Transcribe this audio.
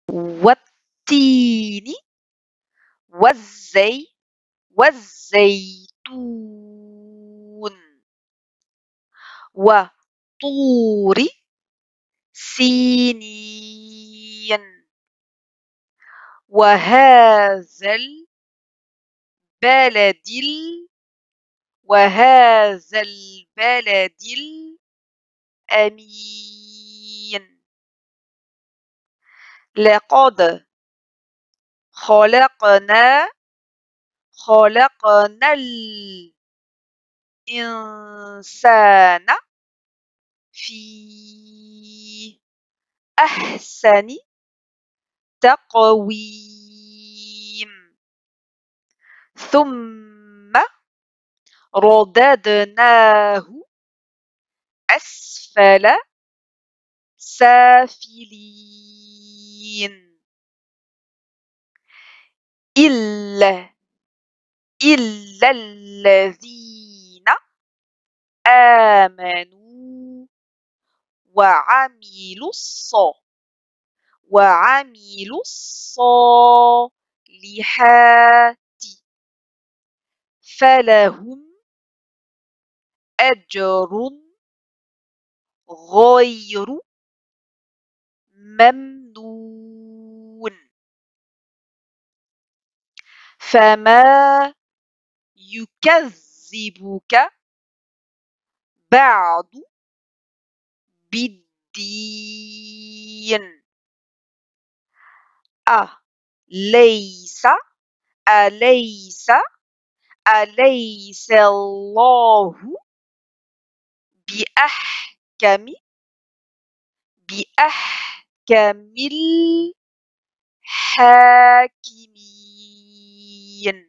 والتين والزيتون وطور سينين وهذا البلد الأمين لقد خلقنا الإنسان في أحسن تقويم ثم رددناه أسفل سافلين إلا الذين آمنوا وعملوا الصالحات فلهم أجر غير ممنون فما يكذبك بعد بالدين أليس الله بأحكم الحاكمين